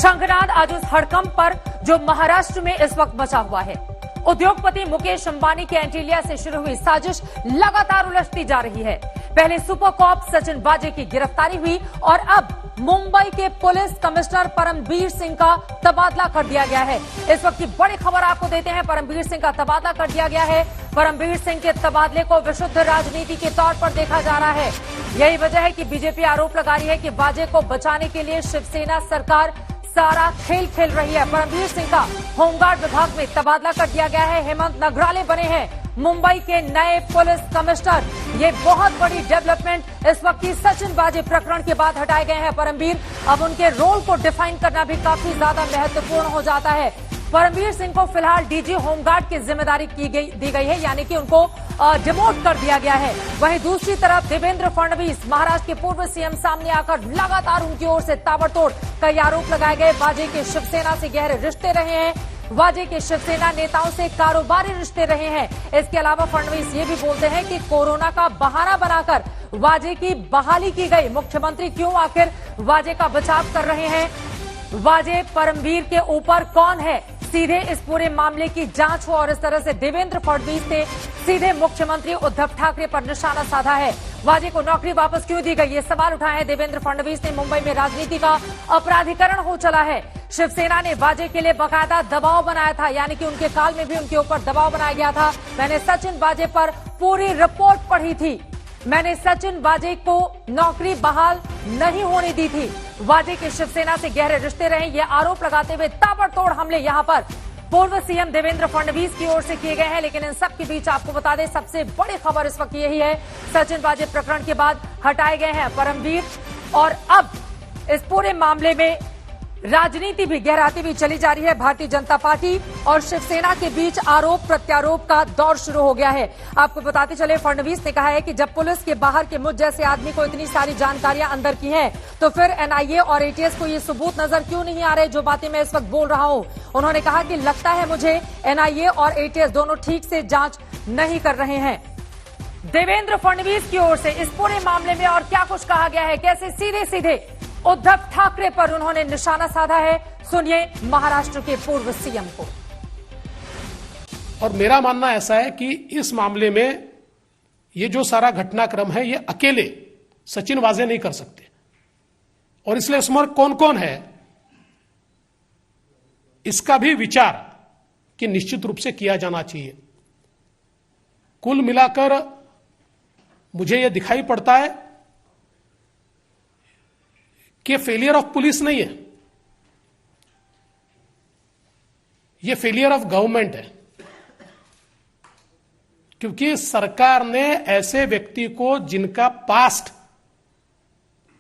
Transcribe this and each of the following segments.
शंखनाद आज उस हड़कंप पर जो महाराष्ट्र में इस वक्त मचा हुआ है। उद्योगपति मुकेश अंबानी के एंटीलिया से शुरू हुई साजिश लगातार उलझती जा रही है। पहले सुपर कॉप सचिन वाजे की गिरफ्तारी हुई और अब मुंबई के पुलिस कमिश्नर परमबीर सिंह का तबादला कर दिया गया है। इस वक्त की बड़ी खबर आपको देते हैं, परमबीर सिंह का तबादला कर दिया गया है। परमबीर सिंह के तबादले को विशुद्ध राजनीति के तौर पर देखा जा रहा है। यही वजह है कि बीजेपी आरोप लगा रही है कि वाजे को बचाने के लिए शिवसेना सरकार सारा खेल खेल रही है। परमबीर सिंह का होमगार्ड विभाग में तबादला कर दिया गया है। हेमंत नगराले बने हैं मुंबई के नए पुलिस कमिश्नर। ये बहुत बड़ी डेवलपमेंट इस वक्त की सचिन वाजे प्रकरण के बाद हटाए गए हैं परमबीर। अब उनके रोल को डिफाइन करना भी काफी ज्यादा महत्वपूर्ण हो जाता है। परमबीर सिंह को फिलहाल डीजी होमगार्ड की जिम्मेदारी दी गई है, यानी कि उनको डिमोट कर दिया गया है। वहीं दूसरी तरफ देवेंद्र फडणवीस महाराष्ट्र के पूर्व सीएम सामने आकर लगातार उनकी ओर से ताबड़तोड़ कई आरोप लगाए गए। वाजे के शिवसेना से गहरे रिश्ते रहे हैं, वाजे के शिवसेना नेताओं से कारोबारी रिश्ते रहे हैं। इसके अलावा फडणवीस ये भी बोलते हैं कि कोरोना का बहाना बनाकर वाजे की बहाली की गई। मुख्यमंत्री क्यों आखिर वाजे का बचाव कर रहे हैं? वाजे परमबीर के ऊपर कौन है? सीधे इस पूरे मामले की जांच हो और इस तरह से देवेंद्र फडणवीस ने सीधे मुख्यमंत्री उद्धव ठाकरे पर निशाना साधा है। वाजे को नौकरी वापस क्यों दी गई, ये सवाल उठाए हैं देवेंद्र फडणवीस ने। मुंबई में राजनीति का अपराधीकरण हो चला है। शिवसेना ने वाजे के लिए बकायदा दबाव बनाया था, यानी कि उनके काल में भी उनके ऊपर दबाव बनाया गया था। मैंने सचिन वाजे पर पूरी रिपोर्ट पढ़ी थी, मैंने सचिन वाजे को नौकरी बहाल नहीं होने दी थी। वाजे के शिवसेना से गहरे रिश्ते रहे, ये आरोप लगाते हुए ताबड़तोड़ हमले यहां पर पूर्व सीएम देवेंद्र फडणवीस की ओर से किए गए हैं। लेकिन इन सब के बीच आपको बता दें, सबसे बड़ी खबर इस वक्त यही है, सचिन वाजे प्रकरण के बाद हटाए गए हैं परमबीर और अब इस पूरे मामले में राजनीति भी गहराती हुई चली जा रही है। भारतीय जनता पार्टी और शिवसेना के बीच आरोप प्रत्यारोप का दौर शुरू हो गया है। आपको बताते चले, फडणवीस ने कहा है कि जब पुलिस के बाहर के मुझ जैसे आदमी को इतनी सारी जानकारियां अंदर की हैं, तो फिर एनआईए और एटीएस को ये सबूत नजर क्यों नहीं आ रहे जो बातें मैं इस वक्त बोल रहा हूं। उन्होंने कहा कि लगता है मुझे एनआईए और एटीएस दोनों ठीक से जांच नहीं कर रहे हैं। देवेंद्र फडणवीस की ओर से इस पूरे मामले में और क्या कुछ कहा गया है, कैसे सीधे सीधे उद्धव ठाकरे पर उन्होंने निशाना साधा है, सुनिए महाराष्ट्र के पूर्व सीएम को। और मेरा मानना ऐसा है कि इस मामले में ये जो सारा घटनाक्रम है, ये अकेले सचिन वाजे नहीं कर सकते और इसलिए इसमें कौन कौन है इसका भी विचार कि निश्चित रूप से किया जाना चाहिए। कुल मिलाकर मुझे यह दिखाई पड़ता है कि फेलियर ऑफ पुलिस नहीं है, यह फेलियर ऑफ गवर्नमेंट है, क्योंकि सरकार ने ऐसे व्यक्ति को जिनका पास्ट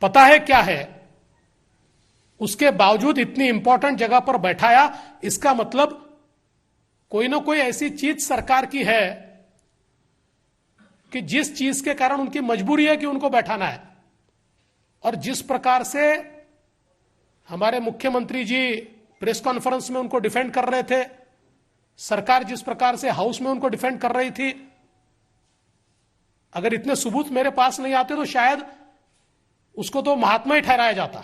पता है क्या है, उसके बावजूद इतनी इंपॉर्टेंट जगह पर बैठाया। इसका मतलब कोई ना कोई ऐसी चीज सरकार की है कि जिस चीज के कारण उनकी मजबूरी है कि उनको बैठाना है। और जिस प्रकार से हमारे मुख्यमंत्री जी प्रेस कॉन्फ्रेंस में उनको डिफेंड कर रहे थे, सरकार जिस प्रकार से हाउस में उनको डिफेंड कर रही थी, अगर इतने सबूत मेरे पास नहीं आते तो शायद उसको तो महात्मा ही ठहराया जाता।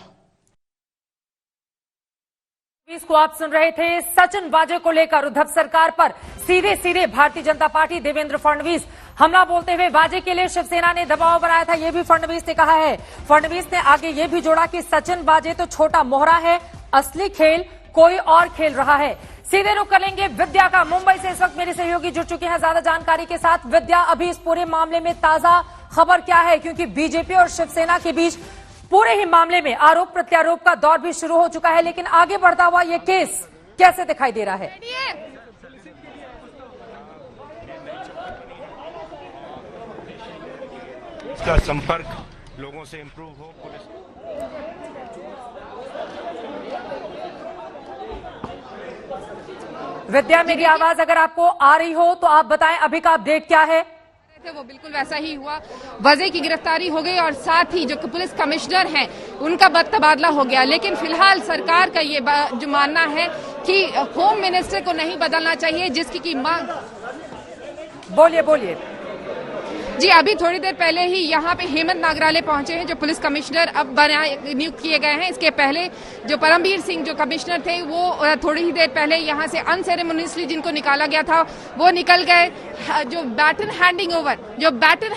इसको आप सुन रहे थे। सचिन वाजे को लेकर उद्धव सरकार पर सीधे सीधे भारतीय जनता पार्टी देवेंद्र फडणवीस हमला बोलते हुए, वाजे के लिए शिवसेना ने दबाव बनाया था, यह भी फडणवीस ने कहा है। फडणवीस ने आगे यह भी जोड़ा कि सचिन वाजे तो छोटा मोहरा है, असली खेल कोई और खेल रहा है। सीधे रुख करेंगे विद्या का। मुंबई से इस वक्त मेरे सहयोगी जुड़ चुके हैं ज्यादा जानकारी के साथ। विद्या, अभी इस पूरे मामले में ताजा खबर क्या है, क्योंकि बीजेपी और शिवसेना के बीच पूरे ही मामले में आरोप प्रत्यारोप का दौर भी शुरू हो चुका है, लेकिन आगे बढ़ता हुआ ये केस कैसे दिखाई दे रहा है? इसका संपर्क लोगों से इंप्रूव हो। पुलिस विद्या, मेरी आवाज अगर आपको आ रही हो तो आप बताएं अभी का अपडेट क्या है? वो बिल्कुल वैसा ही हुआ। वाजे की गिरफ्तारी हो गई और साथ ही जो पुलिस कमिश्नर हैं उनका तबादला हो गया। लेकिन फिलहाल सरकार का ये जो मानना है कि होम मिनिस्टर को नहीं बदलना चाहिए, जिसकी की मांग। बोलिए। जी अभी थोड़ी देर पहले ही यहाँ पे हेमंत नागराले पहुंचे हैं, जो पुलिस कमिश्नर अब नियुक्त किए गए हैं। इसके पहले जो परमवीर सिंह जो कमिश्नर थे वो थोड़ी ही देर पहले यहाँ से अनसेरेमोनियसली जिनको निकाला गया था वो निकल गए। जो बैटन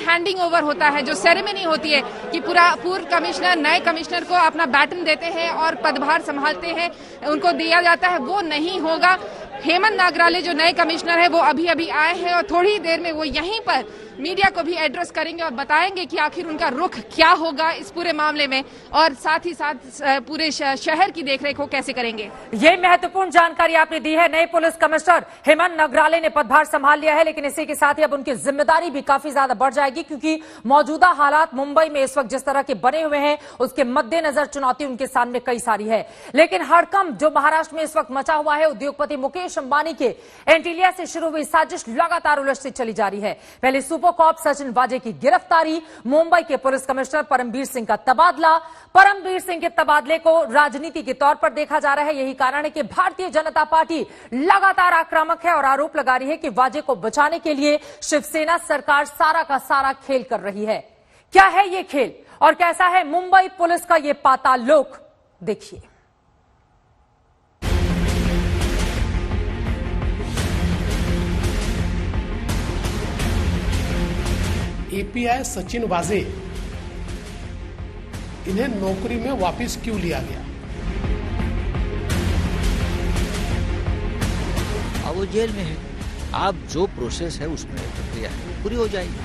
हैंडिंग ओवर होता है, जो सेरेमनी होती है कि पूर्व कमिश्नर नए कमिश्नर को अपना बैटन देते हैं और पदभार संभालते हैं, उनको दिया जाता है, वो नहीं होगा। हेमंत नागराले जो नए कमिश्नर है वो अभी अभी आए हैं और थोड़ी देर में वो यहीं पर मीडिया को भी एड्रेस करेंगे और बताएंगे कि आखिर उनका रुख क्या होगा इस पूरे मामले में, और साथ ही साथ पूरे शहर की देखरेख वो कैसे करेंगे। ये महत्वपूर्ण जानकारी आपने दी है। नए पुलिस कमिश्नर हेमंत नागराले ने पदभार संभाल लिया है, लेकिन इसी के साथ ही अब उनकी जिम्मेदारी भी काफी ज्यादा बढ़ जाएगी, क्योंकि मौजूदा हालात मुंबई में इस वक्त जिस तरह के बने हुए हैं उसके मद्देनजर चुनौती उनके सामने कई सारी है। लेकिन हड़कंप जो महाराष्ट्र में इस वक्त मचा हुआ है, उद्योगपति मुकेश अंबानी के एंटीलिया से शुरू हुई साजिश लगातार उलझती चली जा रही है। पहले सुपर कॉप सचिन वाजे की गिरफ्तारी, मुंबई के पुलिस कमिश्नर परमवीर सिंह का तबादला। परमवीर सिंह के तबादले को राजनीति के तौर पर देखा जा रहा है। यही कारण है कि भारतीय जनता पार्टी लगातार आक्रामक है और आरोप लगा रही है कि वाजे को बचाने के लिए शिवसेना सरकार सारा का सारा खेल कर रही है। क्या है ये खेल और कैसा है मुंबई पुलिस का ये पाताल लोक, देखिए। एपीआई सचिन वाजे, इन्हें नौकरी में वापस क्यों लिया गया? अब वो जेल में है। आप जो प्रोसेस है उसमें प्रक्रिया है, पूरी हो जाएगी।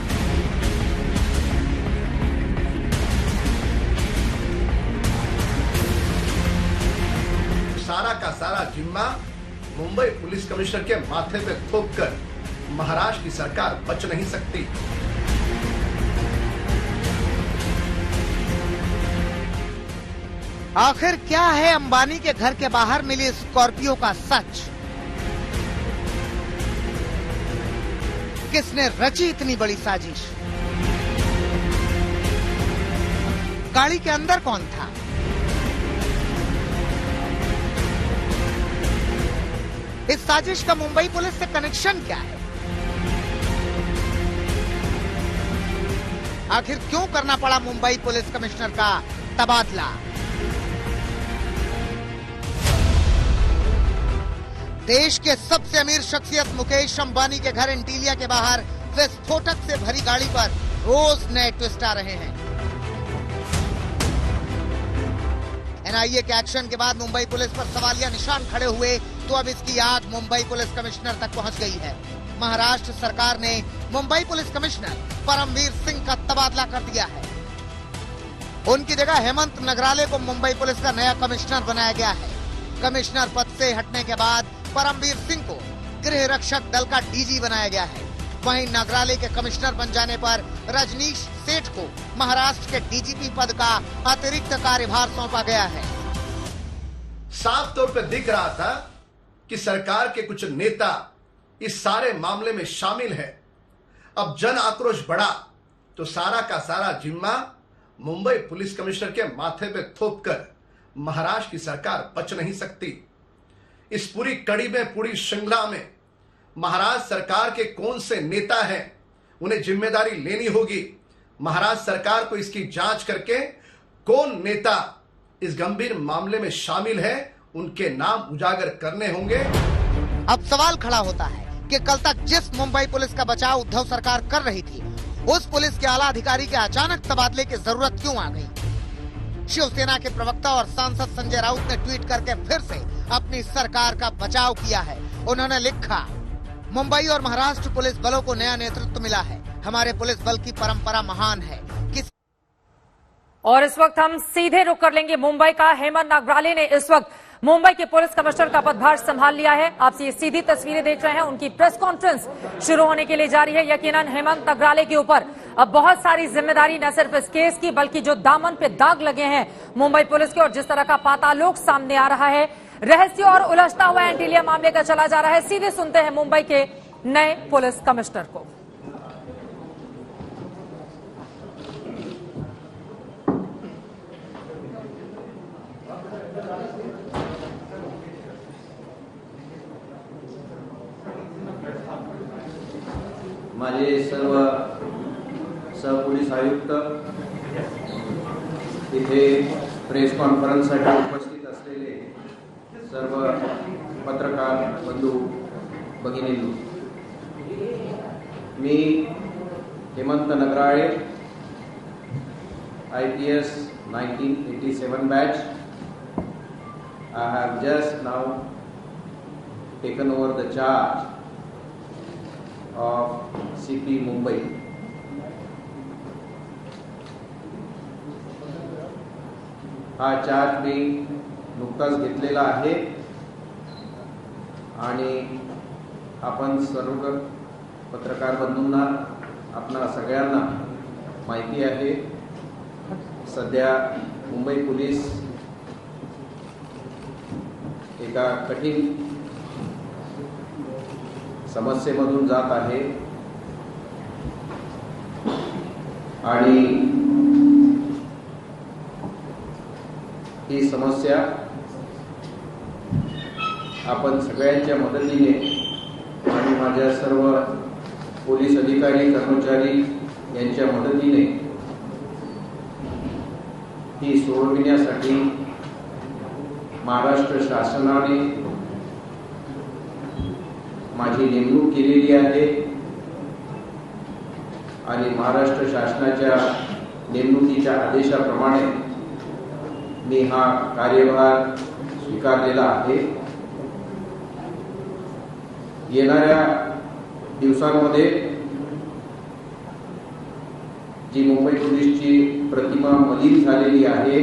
सारा का सारा जिम्मा मुंबई पुलिस कमिश्नर के माथे पे थोपकर महाराष्ट्र की सरकार बच नहीं सकती। आखिर क्या है अंबानी के घर के बाहर मिली स्कॉर्पियो का सच? किसने रची इतनी बड़ी साजिश? गाड़ी के अंदर कौन था? इस साजिश का मुंबई पुलिस से कनेक्शन क्या है? आखिर क्यों करना पड़ा मुंबई पुलिस कमिश्नर का तबादला? देश के सबसे अमीर शख्सियत मुकेश अंबानी के घर एंटीलिया के बाहर विस्फोटक से भरी गाड़ी पर रोज नए ट्विस्ट आ रहे हैं। एनआईए के एक्शन के बाद मुंबई पुलिस पर सवालिया निशान खड़े हुए, तो अब इसकी आग मुंबई पुलिस कमिश्नर तक पहुंच गई है। महाराष्ट्र सरकार ने मुंबई पुलिस कमिश्नर परमवीर सिंह का तबादला कर दिया है। उनकी जगह हेमंत नागराले को मुंबई पुलिस का नया कमिश्नर बनाया गया है। कमिश्नर पद से हटने के बाद परमवीर सिंह को गृह रक्षक दल का डीजी बनाया गया है। वहीं नागराले के कमिश्नर बन जाने पर रजनीश सेठ को महाराष्ट्र के डीजीपी पद का अतिरिक्त कार्यभार सौंपा गया है। साफ तौर पर दिख रहा था कि सरकार के कुछ नेता इस सारे मामले में शामिल है। अब जन आक्रोश बढ़ा तो सारा का सारा जिम्मा मुंबई पुलिस कमिश्नर के माथे पे थोपकर महाराष्ट्र की सरकार बच नहीं सकती। इस पूरी कड़ी में, पूरी श्रृंखला में महाराष्ट्र सरकार के कौन से नेता हैं, उन्हें जिम्मेदारी लेनी होगी। महाराष्ट्र सरकार को इसकी जांच करके कौन नेता इस गंभीर मामले में शामिल है, उनके नाम उजागर करने होंगे। अब सवाल खड़ा होता है कि कल तक जिस मुंबई पुलिस का बचाव उद्धव सरकार कर रही थी, उस पुलिस के आला अधिकारी के अचानक तबादले की जरूरत क्यों आ गई? शिवसेना के प्रवक्ता और सांसद संजय राउत ने ट्वीट करके फिर से अपनी सरकार का बचाव किया है। उन्होंने लिखा, मुंबई और महाराष्ट्र पुलिस बलों को नया नेतृत्व मिला है। हमारे पुलिस बल की परंपरा महान है। और इस वक्त हम सीधे रुक कर लेंगे मुंबई का। हेमंत नागराले ने इस वक्त मुंबई के पुलिस कमिश्नर का पदभार संभाल लिया है। आप ये सीधी तस्वीरें देख रहे हैं। उनकी प्रेस कॉन्फ्रेंस शुरू होने के लिए जा रही है। यकीनन हेमंत नागराले के ऊपर अब बहुत सारी जिम्मेदारी न सिर्फ इस केस की, बल्कि जो दामन पे दाग लगे हैं मुंबई पुलिस के और जिस तरह का पातालोक सामने आ रहा है, रहस्य और उलझता हुआ एंटीलिया मामले का चला जा रहा है। सीधे सुनते हैं मुंबई के नए पुलिस कमिश्नर को। माझे सर्व सहपोलीस आयुक्त, इथे प्रेस कॉन्फरन्ससाठी उपस्थित असलेले सर्व पत्रकार बंधू भगिनींनो, मी Hemant Nagrale, IPS 1987 batch. I have just now taken over the charge of CP Mumbai. हा चार्ज मी नुकताच घेतलेला आहे आणि आपण सर्व पत्रकार बंधूंना, आपणा सगळ्यांना माहिती आहे, सध्या मुंबई पोलीस एका कठीण समस्येमधून जात आहे आणि ही समस्या आपण सगळ्यांच्या मदतीने आणि माझ्या सर्व पोलीस अधिकारी कर्मचारी यांच्या मदतीने ही सोडविण्यासाठी महाराष्ट्र शासनाने माझी नेमणूक केलेली आहे आणि महाराष्ट्र शासनाच्या नेमणुकीच्या आदेशाप्रमाणे मी हा कार्यभार स्वीकारलेला आहे. येणाऱ्या दिवसांमध्ये जी मुंबई पोलीसची प्रतिमा मलिन झालेली आहे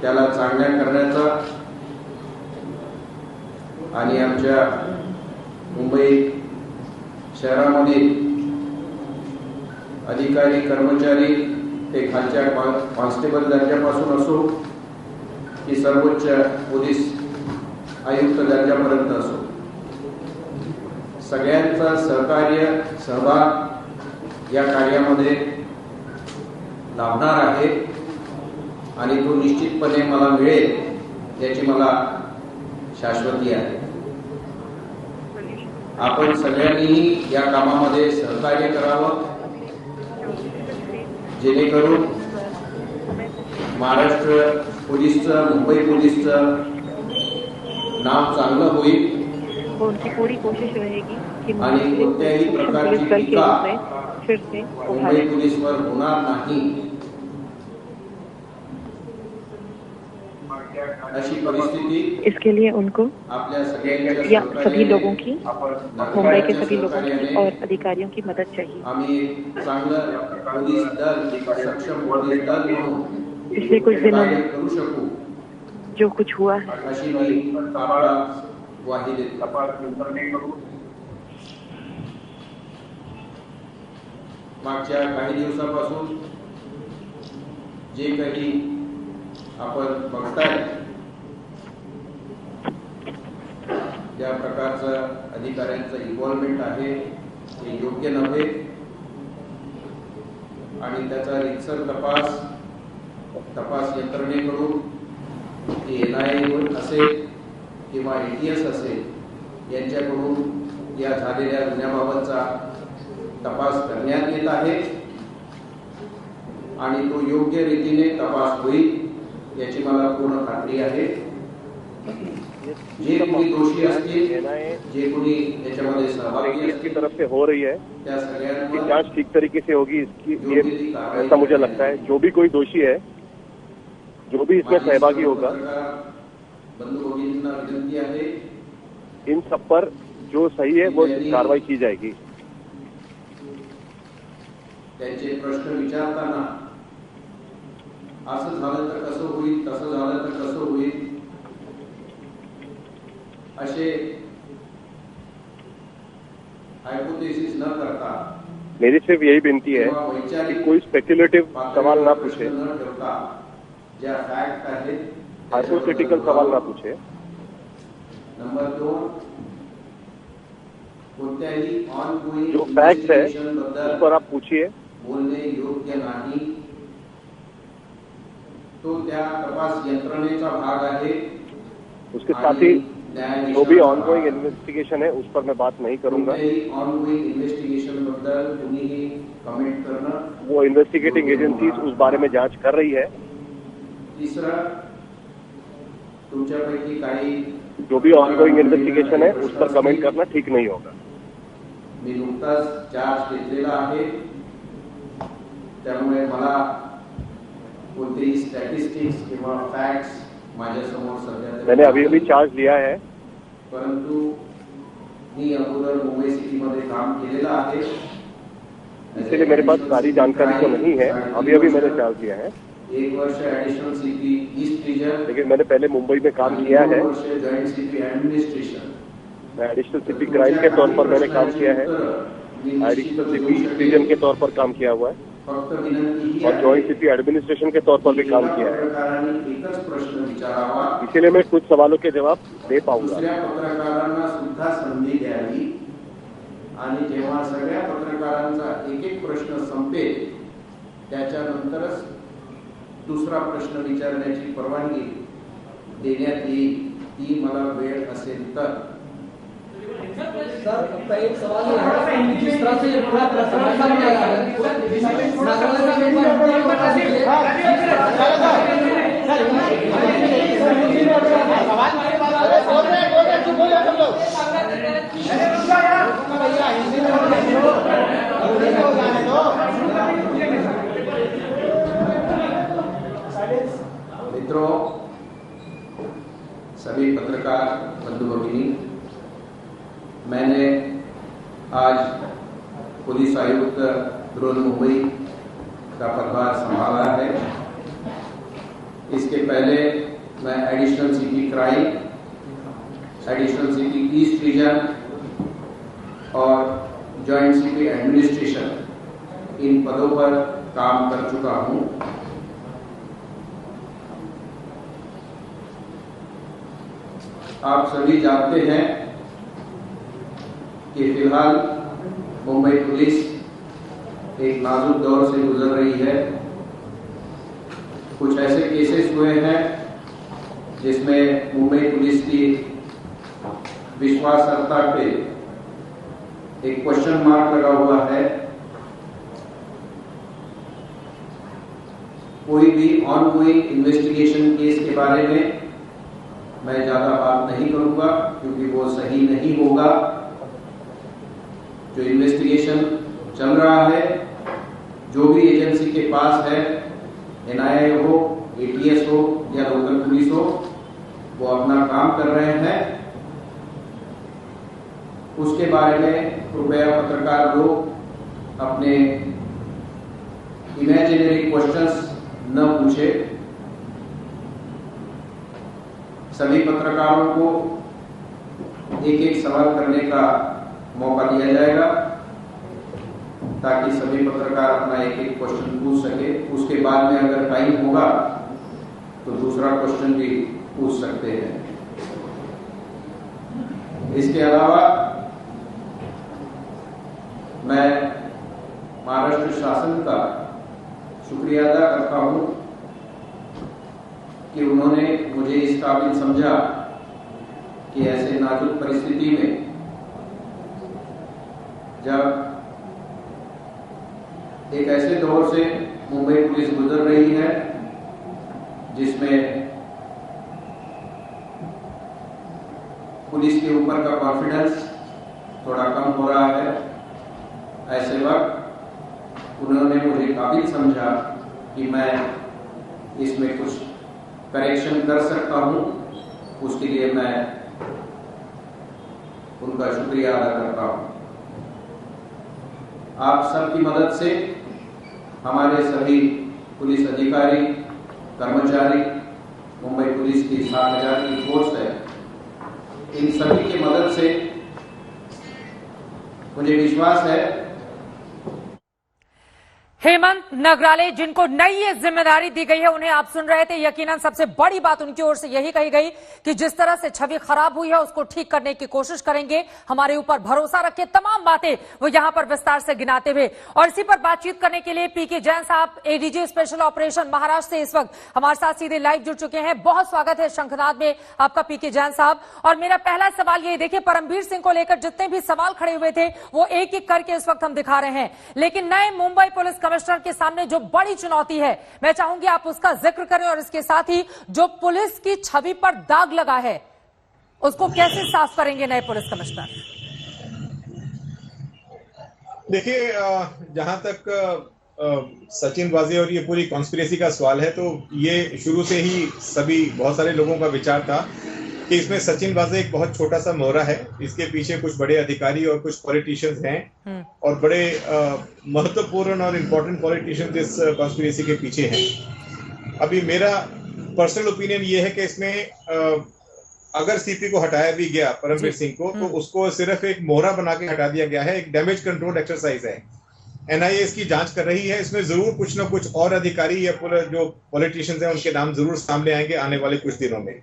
त्याला चांगल्या करण्याचा आणि आमच्या मुंबई शहरामध्ये अधिकारी कर्मचारी ते खालच्या कॉन्स्टेबल दर्जापासून असो की सर्वोच्च पोलीस आयुक्त दर्जापर्यंत असो, सगळ्यांचा सहकार्य सहभाग या कार्यामध्ये लाभणार आहे आणि तो निश्चितपणे मला मिळेल याची मला शाश्वती आहे. आपण सगळ्यांनीही या कामामध्ये सहकार्य करावं जेणेकरून महाराष्ट्र पोलीसचं, मुंबई पोलीसचं नाव चांगलं होईल उनकी पूरी कोशिश रहेगी कि आणि कोणत्याही प्रकारची टीका फिर से मुंबई पोलीसवर होणार नाही अशी परिस्थिती इसके लिए उनको आपल्या सगळ्यांच्या या सभी सहकार्याने लोगों की, मुंबई के सभी लोगों की और अधिकारियों की मदद चाहिए. आम्ही चांगलं पोलीस दल, सक्षम पोलीस दल म्हणून पिछले कुछ दिनों कार्य में करू शकू जो कुछ हुआ है अशी मी आपला ग्वाही देतो. मागच्या काही दिवसापासून जे काही आपण बघताय ज्या प्रकारचं अधिकाऱ्यांचं इन्व्हॉल्वमेंट आहे ते योग्य नव्हे आणि त्याचा रितसर तपास यंत्रणेकडून NIA असेल किंवा ATS असेल यांच्याकडून या झालेल्या गुन्ह्याबाबतचा तपास करण्यात येत आहे आणि तो योग्य रीतीने तपास होईल याची मला पूर्ण खात्री आहे. जे कोणी दोषी असतील, जे कोणी याच्यामध्ये सहभागी की तरफ से हो रही है त्या सगळ्यांवर जांच ठीक तरीके से होगी इसकी, ये ऐसा मुझे लगता है. जो भी कोई दोषी है, जो भी इसमें सहभागी होगा, बंधु भगिनींना विनंती आहे इन सब पर जो सही है वो कार्रवाई की जाएगी. त्यांचे प्रश्न विचारताना असं झालं तर कसं होईल, तसं झालं तर कसं होईल असे हाइपोथेसिस न करता मेरी सिर्फ यही विनती है कि कोई स्पेक्युलेटिव सवाल ना पूछे, न ठेवता ज्या फॅक्ट आहेत हाइपोथेटिकल सवाल ना पूछे. नंबर 2, कोणत्याही ऑनगोइंग जो फैक्ट है उस पर आप पूछिए. बोलणे योग्य नाही, तो त्या तपास यंत्रणेचा भाग आहे. उसके साथ ही जो भी ऑनगोइंग इन्वेस्टिगेशन है उस पर मैं बात नहीं करूंगा। ऑनगोइंग इन्वेस्टिगेशन बद्दल तुम्ही कमेंट करणं, वो इन्वेस्टिगेटिंग एजेंसीज उस बारे में जांच कर रही है। तीसरा, तुमच्यापैकी काही जो भी ऑनगोइंग इन्वेस्टिगेशन है उस पर कमेंट करना ठीक नहीं होगा। मी नुकताच चार्ज घेतलेला आहे, त्यामुळे मला कोणतेही स्टॅटिस्टिक्स किंवा फॅक्ट्स माझ्यासमोर सध्या मैंने अभी चार्ज लिया है, परंतु मी अगोदर मुंबई सिटीमध्ये काम केलेलं आहे, इसलिए मेरे पास सारी जानकारी तो नहीं है। अभी मैंने चार्ज लिया है। 1 वर्ष एडिशनल सीपी ईस्ट रीजन, लेकिन मैंने पहले मुंबई में काम किया है। 2 वर्ष जॉइंट सीपी एडमिनिस्ट्रेशन, मैं एडिशनल सीपी क्राइम के तौर पर मैंने काम किया है। एडिशनल सीपी ईस्ट रीजन के तौर पर काम किया हुआ है फक्त विनंती ही और जॉइंट सीपी एडमिनिस्ट्रेशन के तौर पर भी काम किया है। पत्रकारांनी एकच प्रश्न विचारावा, इसीलिए मैं कुछ सवालों के जवाब दे पाऊंगा। दुसऱ्या पत्रकारांना सुद्धा संधी द्यावी आणि जेव्हा सगळ्या पत्रकारांचा एक एक प्रश्न संपेल त्याच्यानंतरच दुसरा प्रश्न विचारण्याची परवानगी देण्यात येईल, ती मला वेळ असेल तर। सर, आपका एक सवाल है, जिस तरह से पूरा प्रकरण सामने आया है, मित्रों, सभी पत्रकार बंधु भगिनी, मैंने आज पुलिस आयुक्त बृहन्मुंबई का पदभार संभाला है। इसके पहले मैं additional CP crime, additional CP east region और जॉइंट सीपी एडमिनिस्ट्रेशन इन पदों पर काम कर चुका हूं। आप सभी जानते हैं कि फिलहाल मुंबई पुलिस एक नाजुक दौर से गुजर रही है। कुछ ऐसे केसेस हुए हैं जिसमें मुंबई पुलिस की विश्वासार्हता पे एक क्वेश्चन मार्क लगा हुआ है। कोई भी ऑनगोइंग इन्वेस्टिगेशन केस के बारे में मैं ज्यादा बात नहीं करूंगा क्योंकि वो सही नहीं होगा। जो इन्वेस्टिगेशन चल रहा है, जो भी एजेंसी के पास है, एनआईए हो, एटीएस हो या लोकल पुलिस हो, वो अपना काम कर रहे हैं। उसके बारे में कृपया पत्रकार लोग अपने इमेजिनरी क्वेश्चंस न पूछे। सभी पत्रकारों को एक एक सवाल करने का मौका दिया जाएगा ताकि सभी पत्रकार अपना एक एक क्वेश्चन पूछ सके। उसके बाद में अगर टाइम होगा तो दूसरा क्वेश्चन भी पूछ सकते हैं। इसके अलावा मैं महाराष्ट्र शासन का शुक्रिया अदा करता हूं कि उन्होंने मुझे इस काबिल समझा कि ऐसे नाजुक परिस्थिति में जब एक ऐसे दौर से मुंबई पुलिस गुजर रही है जिसमें पुलिस के ऊपर का कॉन्फिडेंस थोड़ा कम हो रहा है, ऐसे वक्त उन्होंने मुझे काबिल समझा कि मैं इसमें कुछ करेक्शन कर सकता हूं। उसके लिए मैं उनका शुक्रिया अदा करता हूं। आप सबकी मदद से हमारे सभी पुलिस अधिकारी, कर्मचारी, मुंबई पुलिस की 7,000 की फोर्स है, इन सभी की मदद से मुझे विश्वास है। हेमंत नगराले जिनको नई ये जिम्मेदारी दी गई है उन्हें आप सुन रहे थे। यकीनन सबसे बड़ी बात उनकी ओर से यही कही गई कि जिस तरह से छवि खराब हुई है उसको ठीक करने की कोशिश करेंगे, हमारे ऊपर भरोसा रखे। तमाम बातें वो यहां पर विस्तार से गिनाते हुए, और इसी पर बातचीत करने के लिए पीके जैन साहब एडीजी स्पेशल ऑपरेशन महाराष्ट्र से इस वक्त हमारे साथ सीधे लाइव जुड़ चुके हैं। बहुत स्वागत है शंखनाद में आपका पीके जैन साहब। और मेरा पहला सवाल ये, देखिए परमबीर सिंह को लेकर जितने भी सवाल खड़े हुए थे वो एक एक करके इस वक्त हम दिखा रहे हैं, लेकिन नए मुंबई पुलिस कमिश्नर के सामने जो बड़ी चुनौती है मैं चाहूंगी आप उसका जिक्र करें, और इसके साथ ही जो पुलिस की छवि पर दाग लगा है उसको कैसे साफ करेंगे नए पुलिस कमिश्नर। देखिए, जहां तक सचिन वाजे और ये पूरी कॉन्स्पिरेसी का सवाल है, तो ये शुरू से ही बहुत सारे लोगों का विचार था कि इसमें सचिन वाजे एक बहुत छोटा सा मोहरा है, इसके पीछे कुछ बड़े अधिकारी और कुछ पॉलिटिशियंस हैं और बड़े महत्वपूर्ण और इम्पोर्टेंट पॉलिटिशियंस इस कॉन्स्पिरेसी के पीछे हैं। अभी मेरा पर्सनल ओपिनियन ये है कि इसमें अगर सीपी को हटाया भी गया, परमबीर सिंह को, तो उसको सिर्फ एक मोहरा बना के हटा दिया गया है, एक डैमेज कंट्रोल एक्सरसाइज है। एनआईए इसकी जांच कर रही है, इसमें जरूर कुछ ना कुछ और अधिकारी या पूरे जो पॉलिटिशियंस हैं उनके नाम जरूर सामने आएंगे आने वाले कुछ दिनों में।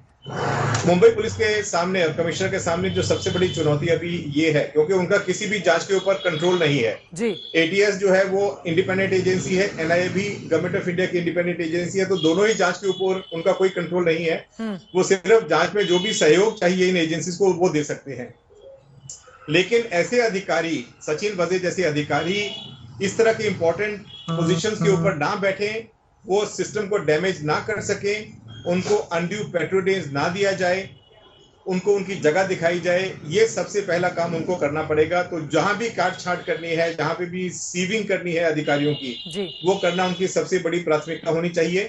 मुंबई पुलिस के सामने और कमिश्नर के सामने जो सबसे बड़ी चुनौती अभी ये है, क्योंकि उनका किसी भी जांच के ऊपर कंट्रोल नहीं है जी। एटीएस जो है वो इंडिपेंडेंट एजेंसी है, एनआईए भी गवर्नमेंट ऑफ इंडिया की इंडिपेंडेंट एजेंसी है, तो दोनों ही जांच के ऊपर उनका कोई कंट्रोल नहीं है। वो सिर्फ जांच में जो भी सहयोग चाहिए इन एजेंसीज को वो दे सकते हैं। लेकिन ऐसे अधिकारी, सचिन वाजे जैसे अधिकारी इस तरह के इंपॉर्टेंट पोजीशंस के ऊपर ना बैठे, वो सिस्टम को डैमेज ना कर सके, उनको अनड्यू पैट्रोनेज ना दिया जाए, उनको उनकी जगह दिखाई जाए, ये सबसे पहला काम उनको करना पड़ेगा। तो जहां भी काट छाट करनी है, जहां पे भी सीविंग करनी है अधिकारियों की, वो करना उनकी सबसे बड़ी प्राथमिकता होनी चाहिए।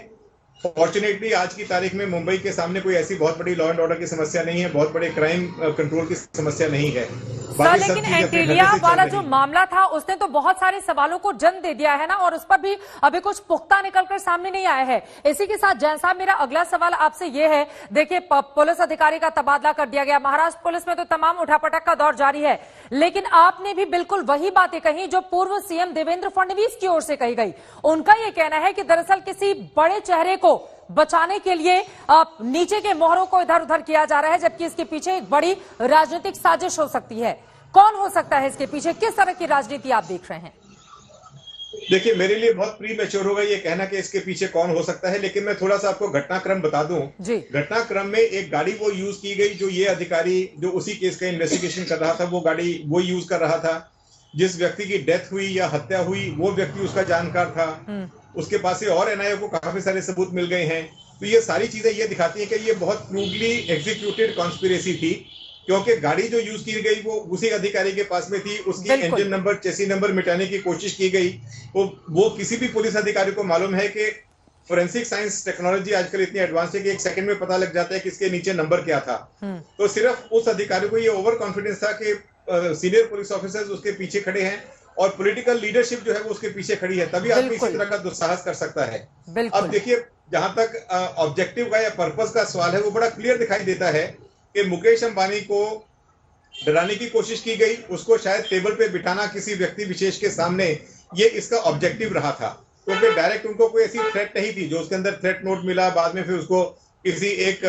फॉर्चुनेटली आज की तारीख में मुंबई के सामने कोई ऐसी बहुत बड़ी लॉ एंड ऑर्डर की समस्या नहीं है, बहुत बड़े क्राइम कंट्रोल की समस्या नहीं है। सर, लेकिन एंटीलिया वाला जो मामला था उसने तो बहुत सारे सवालों को जन्म दे दिया है ना, और उस पर भी अभी कुछ पुख्ता निकलकर सामने नहीं आया है। इसी के साथ जैन साहब मेरा अगला सवाल आपसे ये है, देखिए पुलिस अधिकारी का तबादला कर दिया गया, महाराष्ट्र पुलिस में तो तमाम उठापटक का दौर जारी है, लेकिन आपने भी बिल्कुल वही बातें कही जो पूर्व सीएम देवेंद्र फडणवीस की ओर से कही गई। उनका यह कहना है कि दरअसल किसी बड़े चेहरे को बचाने के लिए नीचे के मोहरों को इधर उधर किया जा रहा है, जबकि इसके पीछे एक बड़ी राजनीतिक साजिश हो सकती है। कौन हो सकता है इसके पीछे, किस तरह की राजनीति आप देख रहे हैं? देखिए, मेरे लिए बहुत प्री मैच्योर होगा ये कहना कि इसके पीछे कौन हो सकता है, लेकिन मैं थोड़ा सा आपको घटनाक्रम बता दूं। घटनाक्रम में एक गाड़ी वो यूज की गई जो ये अधिकारी जो उसी केस का इन्वेस्टिगेशन कर रहा था, वो गाड़ी वो यूज कर रहा था। जिस व्यक्ति की डेथ हुई या हत्या हुई वो व्यक्ति उसका जानकार था, उसके पास से और एनआईए को काफी सारे सबूत मिल गए हैं। तो ये सारी चीजें ये दिखाती हैं कि ये बहुत क्रूडली एग्जीक्यूटेड कॉन्स्पिरेसी थी, क्योंकि गाड़ी जो यूज की गई वो उसी अधिकारी के पास में थी, उसकी इंजन नंबर, चेसी नंबर मिटाने की कोशिश की गई। तो वो किसी भी पुलिस अधिकारी को मालूम है कि फोरेंसिक साइंस टेक्नोलॉजी आजकल इतनी एडवांस है कि एक सेकंड में पता लग जाता है कि इसके नीचे नंबर क्या था। तो सिर्फ उस अधिकारी को ये ओवर कॉन्फिडेंस था कि सीनियर पुलिस ऑफिसर्स उसके पीछे खड़े हैं और पॉलिटिकल लीडरशिप जो है वो उसके पीछे खड़ी है, तभी आदमी इसी तरह का दुस्साहस कर सकता है। अब देखिए, जहां तक ऑब्जेक्टिव का या पर्पस का सवाल है वो बड़ा क्लियर दिखाई देता है कि मुकेश अंबानी को डराने की कोशिश की गई, उसको शायद टेबल पे बिठाना किसी व्यक्ति विशेष के सामने, ये इसका ऑब्जेक्टिव रहा था, क्योंकि डायरेक्ट उनको कोई ऐसी थ्रेट नहीं थी। जो उसके अंदर थ्रेट नोट मिला, बाद में फिर उसको किसी एक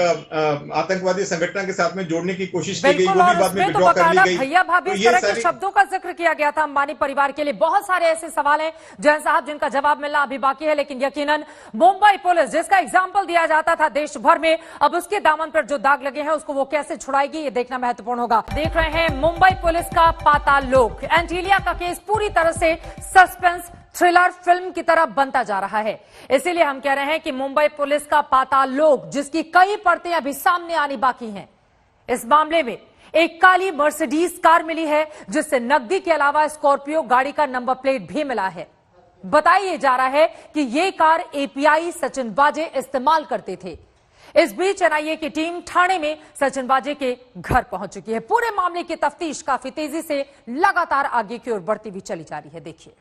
आतंकवादी संगठन के साथ में जोड़ने की कोशिश की गई, वो भी बाद में विड्रॉ कर ली गई। भैया भाभी इस तरह के शब्दों का जिक्र किया गया था अंबानी परिवार के लिए। बहुत सारे ऐसे सवाल हैं जैन साहब जिनका जवाब मिलना अभी बाकी है, लेकिन यकीनन मुंबई पुलिस जिसका एग्जाम्पल दिया जाता था देश भर में, अब उसके दामन पर जो दाग लगे हैं उसको वो कैसे छुड़ाएगी, ये देखना महत्वपूर्ण होगा। देख रहे हैं मुंबई पुलिस का पाताल लोक। एंटीलिया का केस पूरी तरह से सस्पेंस थ्रिलर फिल्म की तरह बनता जा रहा है, इसीलिए हम कह रहे हैं कि मुंबई पुलिस का पाताल लोक, जिसकी कई परतें अभी सामने आनी बाकी हैं। इस मामले में एक काली मर्सिडीज कार मिली है जिससे नकदी के अलावा स्कॉर्पियो गाड़ी का नंबर प्लेट भी मिला है। बताया जा रहा है कि यह कार एपीआई सचिन वाजे इस्तेमाल करते थे। इस बीच एनआईए की टीम ठाणे में सचिन वाजे के घर पहुंच चुकी है। पूरे मामले की तफ्तीश काफी तेजी से लगातार आगे की ओर बढ़ती हुई चली जा रही है। देखिए,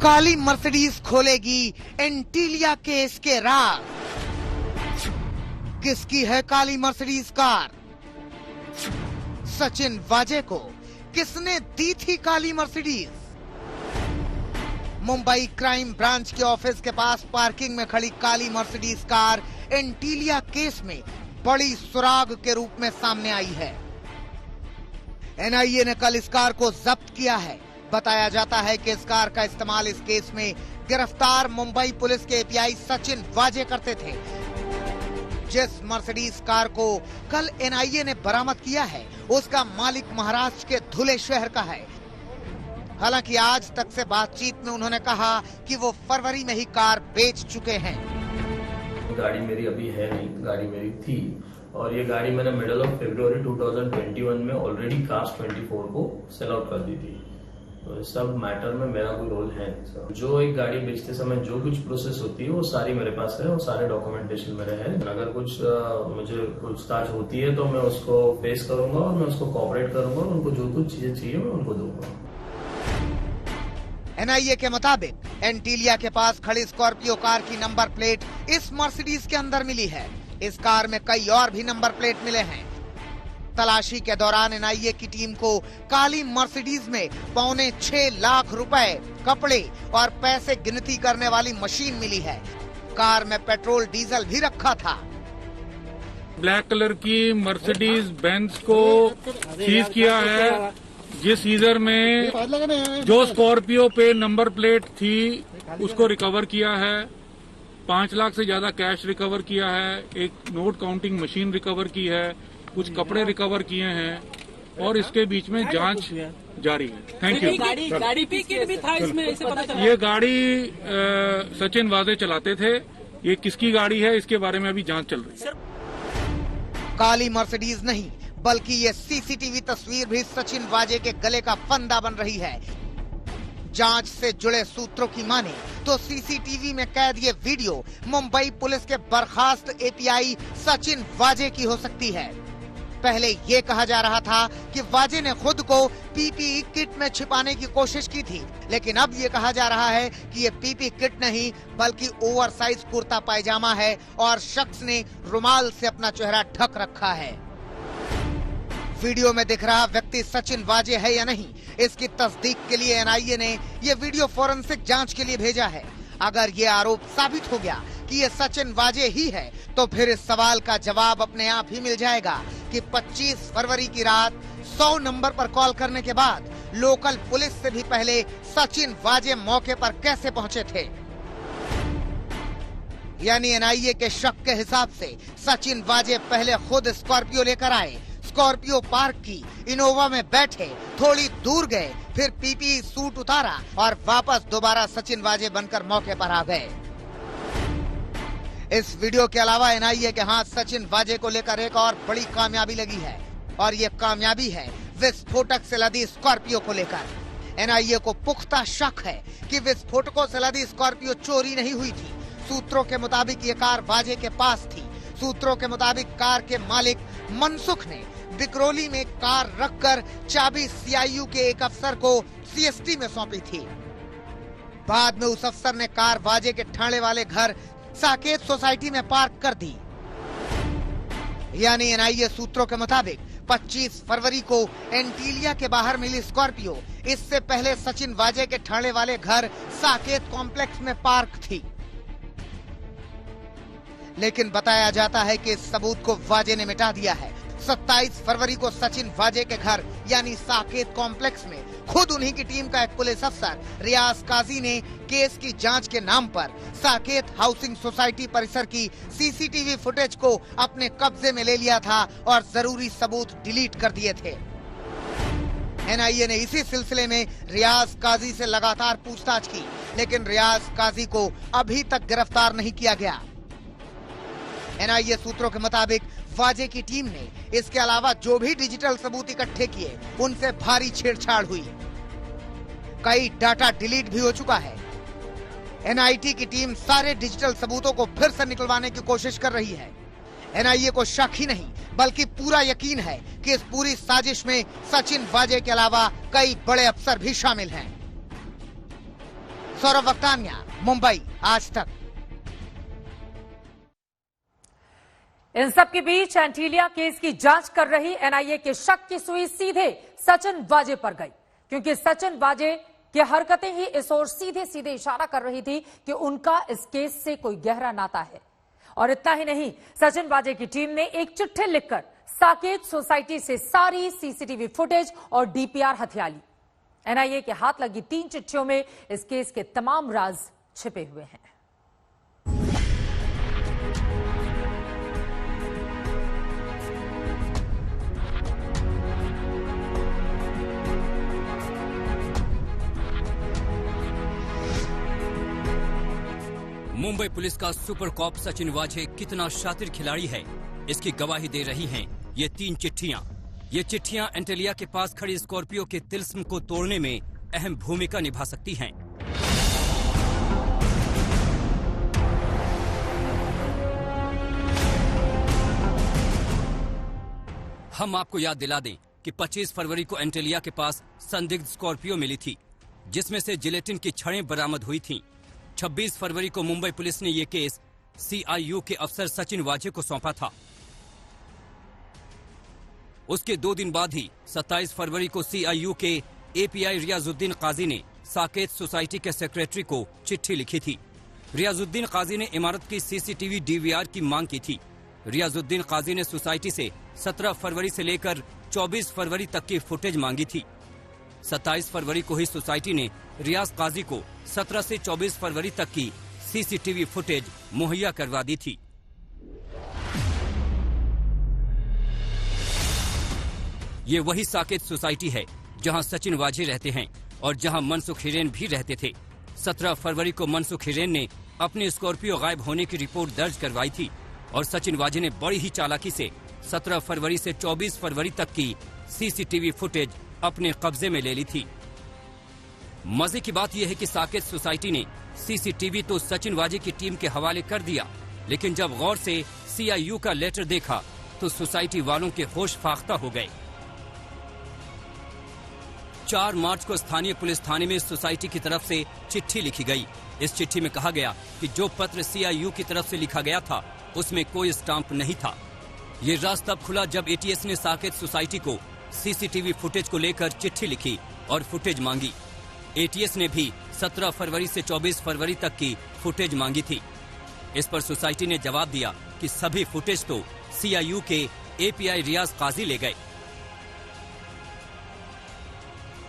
काली मर्सिडीज खोलेगी एंटीलिया केस के राज। किसकी है काली मर्सिडीज कार? सचिन वाजे को किसने दी थी काली मर्सिडीज? मुंबई क्राइम ब्रांच के ऑफिस के पास पार्किंग में खड़ी काली मर्सिडीज कार एंटीलिया केस में बड़ी सुराग के रूप में सामने आई है। एनआईए ने कल इस कार को जब्त किया है। बताया जाता है कि इस कार का इस्तेमाल इस केस में गिरफ्तार मुंबई पुलिस के एपीआई सचिन वाजे करते थे। जिस मर्सिडीज कार को कल एनआईए ने बरामद किया है, उसका मालिक महाराष्ट्र के धुले शहर का है। हालांकि आज तक से बातचीत में उन्होंने कहा कि वो फरवरी में ही कार बेच चुके हैं। गाड़ी मेरी अभी है नहीं, गाड़ी मेरी थी और ये गाड़ी मैंने मिडल ऑफ फरवरी 2021 में ऑलरेडी कास्ट 24 को सेल आउट कर दी थी। तो इस सब मैटर में मेरा कोई रोल है नहीं। जो एक गाड़ी बेचते समय जो कुछ प्रोसेस होती है वो सारी मेरे पास है और सारे डॉक्यूमेंटेशन मेरे है। अगर कुछ मुझे पूछताछ होती है तो मैं उसको फेस करूंगा और मैं उसको कोऑपरेट करूंगा और उनको जो कुछ चीजें चाहिए मैं उनको दूंगा। एनआईए के मुताबिक एंटीलिया के पास खड़ी स्कॉर्पियो कार की नंबर प्लेट इस मर्सिडीज के अंदर मिली है। इस कार में कई और भी नंबर प्लेट मिले हैं। तलाशी के दौरान एनआईए की टीम को काली मर्सिडीज में 6.25 लाख रुपए, कपड़े और पैसे गिनती करने वाली मशीन मिली है। कार में पेट्रोल डीजल भी रखा था। ब्लैक कलर की मर्सिडीज बेंज को सीज किया है, जिस सीजर में जो स्कॉर्पियो पे नंबर प्लेट थी उसको रिकवर किया है। 5 लाख से ज्यादा कैश रिकवर किया है। एक नोट काउंटिंग मशीन रिकवर की है। कुछ कपड़े रिकवर किए हैं और इसके बीच में जांच जारी है। Thank you. गाड़ी भी था इसमें, ऐसे पता चला? ये गाड़ी सचिन वाजे चलाते थे। ये किसकी गाड़ी है इसके बारे में अभी जांच चल रही है। काली मर्सिडीज नहीं बल्कि ये सीसीटीवी तस्वीर भी सचिन वाजे के गले का फंदा बन रही है। जांच से जुड़े सूत्रों की माने तो सीसीटीवी में कैद ये वीडियो मुंबई पुलिस के बर्खास्त एपीआई सचिन वाजे की हो सकती है। पहले ये कहा जा रहा था कि वाजे ने खुद को पीपीई किट में छिपाने की कोशिश की थी, लेकिन अब ये कहा जा रहा है कि ये पीपीई किट नहीं बल्कि ओवरसाइज कुर्ता पायजामा है और शख्स ने रुमाल से अपना चेहरा ढक रखा है। वीडियो में दिख रहा व्यक्ति सचिन वाजे है या नहीं, इसकी तस्दीक के लिए एनआईए ने ये वीडियो फॉरेंसिक जांच के लिए भेजा है। अगर ये आरोप साबित हो गया कि ये सचिन वाजे ही है तो फिर इस सवाल का जवाब अपने आप ही मिल जाएगा कि 25 फरवरी की रात 100 नंबर पर कॉल करने के बाद लोकल पुलिस से भी पहले सचिन वाजे मौके पर कैसे पहुंचे थे। यानी एनआईए के शक के हिसाब से सचिन वाजे पहले खुद स्कॉर्पियो लेकर आए, स्कॉर्पियो पार्क की, इनोवा में बैठे, थोड़ी दूर गए, फिर पीपीई सूट उतारा और वापस दोबारा सचिन वाजे बनकर मौके पर आ गए। इस वीडियो के अलावा एनआईए के हाथ सचिन वाजे को लेकर एक और बड़ी कामयाबी लगी है और ये कामयाबी है विस्फोटक से लदी स्कॉर्पियो को लेकर। एनआईए को पुख्ता शक है कि विस्फोटकों से लदी स्कॉर्पियो चोरी नहीं हुई थी। सूत्रों के मुताबिक ये कार वाजे के पास थी। सूत्रों के मुताबिक कार के मालिक मनसुख ने बिकरोली में कार रखकर चाबी सीआईयू के एक अफसर को सीएसटी में सौंपी थी। बाद में उस अफसर ने कार वाजे के ठाणे वाले घर साकेत सोसाइटी में पार्क कर दी। यानी एनआईए सूत्रों के मुताबिक 25 फरवरी को एंटीलिया के बाहर मिली स्कॉर्पियो इससे पहले सचिन वाजे के ठाणे वाले घर साकेत कॉम्प्लेक्स में पार्क थी। लेकिन बताया जाता है कि इस सबूत को वाजे ने मिटा दिया है। 27 फरवरी को सचिन वाजे के घर यानी साकेत कॉम्प्लेक्स में खुद उन्हीं की टीम का एक पुलिस अफसर रियाज काजी ने केस की जांच के नाम पर साकेत हाउसिंग सोसाइटी परिसर की सीसीटीवी फुटेज को अपने कब्जे में ले लिया था और जरूरी सबूत डिलीट कर दिए थे। एनआईए ने इसी सिलसिले में रियाज काजी से लगातार पूछताछ की, लेकिन रियाज काजी को अभी तक गिरफ्तार नहीं किया गया। एनआईए सूत्रों के मुताबिक वाजे की टीम ने इसके अलावा जो भी डिजिटल सबूत इकट्ठे किए उनसे भारी छेड़छाड़ हुई। कई डाटा डिलीट भी हो चुका है। एनआईटी की टीम सारे डिजिटल सबूतों को फिर से निकलवाने की कोशिश कर रही है। एनआईए को शक ही नहीं बल्कि पूरा यकीन है कि इस पूरी साजिश में सचिन वाजे के अलावा कई बड़े अफसर भी शामिल हैं। सौरभ वक्तानिया, मुंबई, आज तक। इन सब के बीच एंटीलिया केस की जांच कर रही एनआईए के शक की सुई सीधे सचिन वाजे पर गई, क्योंकि सचिन वाजे की हरकतें ही इस ओर सीधे सीधे इशारा कर रही थी कि उनका इस केस से कोई गहरा नाता है। और इतना ही नहीं, सचिन वाजे की टीम ने एक चिट्ठी लिखकर साकेत सोसाइटी से सारी सीसीटीवी फुटेज और डीपीआर हथिया ली। एनआईए के हाथ लगी 3 चिट्ठियों में इस केस के तमाम राज छिपे हुए हैं। मुंबई पुलिस का सुपर कॉप सचिन वाजे कितना शातिर खिलाड़ी है, इसकी गवाही दे रही हैं ये 3 चिट्ठियां। ये चिट्ठियां एंटीलिया के पास खड़ी स्कॉर्पियो के तिल्स्म को तोड़ने में अहम भूमिका निभा सकती हैं। हम आपको याद दिला दें कि 25 फरवरी को एंटीलिया के पास संदिग्ध स्कॉर्पियो मिली थी, जिसमें से जिलेटिन की छड़ें बरामद हुई थीं। 26 फरवरी को मुंबई पुलिस ने यह केस सीआईयू के अफसर सचिन वाजे को सौंपा था। उसके 2 दिन बाद ही 27 फरवरी को सीआईयू के एपीआई रियाजुद्दीन काजी ने साकेत सोसाइटी के सेक्रेटरी को चिट्ठी लिखी थी। रियाजुद्दीन काजी ने इमारत की सीसीटीवी डीवीआर की मांग की थी। रियाजुद्दीन काजी ने सोसाइटी से 17 फरवरी से लेकर 24 फरवरी तक की फुटेज मांगी थी। 27 फरवरी को ही सोसाइटी ने रियाज काजी को 17 से 24 फरवरी तक की सीसीटीवी फुटेज मुहैया करवा दी थी। ये वही साकेत सोसाइटी है जहां सचिन वाजे रहते हैं और जहां मनसुख हिरेन भी रहते थे। 17 फरवरी को मनसुख हिरेन ने अपनी स्कॉर्पियो गायब होने की रिपोर्ट दर्ज करवाई थी और सचिन वाजे ने बड़ी ही चालाकी से 17 फरवरी से 24 फरवरी तक की सीसीटीवी फुटेज अपने कब्जे में ले ली थी। मजे की बात यह है कि साकेत सोसाइटी ने सीसीटीवी तो सचिन वाजे की टीम के हवाले कर दिया, लेकिन जब गौर से सीआईयू का लेटर देखा तो सोसाइटी वालों के होश फाख्ता हो गए। 4 मार्च को स्थानीय पुलिस थाने में सोसाइटी की तरफ से चिट्ठी लिखी गई। इस चिट्ठी में कहा गया कि जो पत्र सीआईयू की तरफ से लिखा गया था उसमें कोई स्टाम्प नहीं था। ये राज तब खुला जब एटीएस ने साकेत सोसाइटी को सीसीटीवी फुटेज को लेकर चिट्ठी लिखी और फुटेज मांगी। एटीएस ने भी 17 फरवरी से 24 फरवरी तक की फुटेज मांगी थी। इस पर सोसाइटी ने जवाब दिया कि सभी फुटेज तो सीआईयू के एपीआई रियाज काजी ले गए।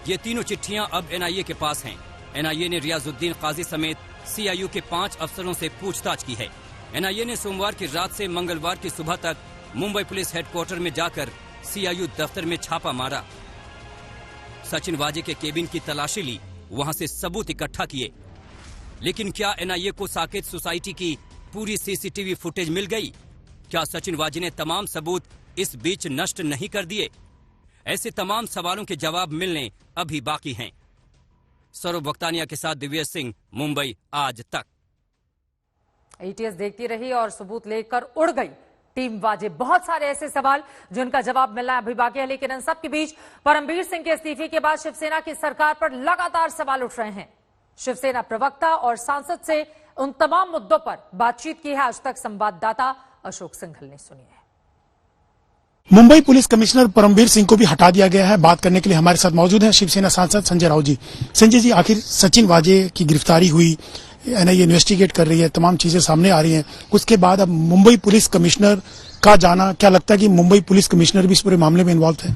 ये तीनों चिट्ठियां अब एनआईए के पास हैं। एनआईए ने रियाजुद्दीन काजी समेत सीआईयू के 5 अफसरों से पूछताछ की है। एनआईए ने सोमवार की रात से मंगलवार की सुबह तक मुंबई पुलिस हेडक्वार्टर में जाकर सीआईयू दफ्तर में छापा मारा। सचिन वाजे के केबिन की तलाशी ली, वहां से सबूत इकट्ठा किए। लेकिन क्या एनआईए को साकेत सोसाइटी की पूरी सीसीटीवी फुटेज मिल गई? क्या सचिन वाजे ने तमाम सबूत इस बीच नष्ट नहीं कर दिए? ऐसे तमाम सवालों के जवाब मिलने अभी बाकी हैं। सौरभ वक्तानिया के साथ दिव्य सिंह, मुंबई आज तक। एटीएस देखती रही और सबूत लेकर उड़ गई टीम वाजे। बहुत सारे ऐसे सवाल जिनका जवाब मिलना अभी बाकी है, लेकिन इन सब के बीच परमबीर सिंह के इस्तीफे के बाद शिवसेना की सरकार पर लगातार सवाल उठ रहे हैं। शिवसेना प्रवक्ता और सांसद से उन तमाम मुद्दों पर बातचीत की है आज तक संवाददाता अशोक सिंघल ने। सुनिए। मुंबई पुलिस कमिश्नर परमबीर सिंह को भी हटा दिया गया है। बात करने के लिए हमारे साथ मौजूद हैं शिवसेना सांसद संजय राउत जी। संजय जी, आखिर सचिन वाजे की गिरफ्तारी हुई, एनआईए इन्वेस्टिगेट कर रही है, तमाम चीजें सामने आ रही हैं। उसके बाद अब मुंबई पुलिस कमिश्नर का जाना, क्या लगता है कि मुंबई पुलिस कमिश्नर भी इस पूरे मामले में इन्वॉल्व है?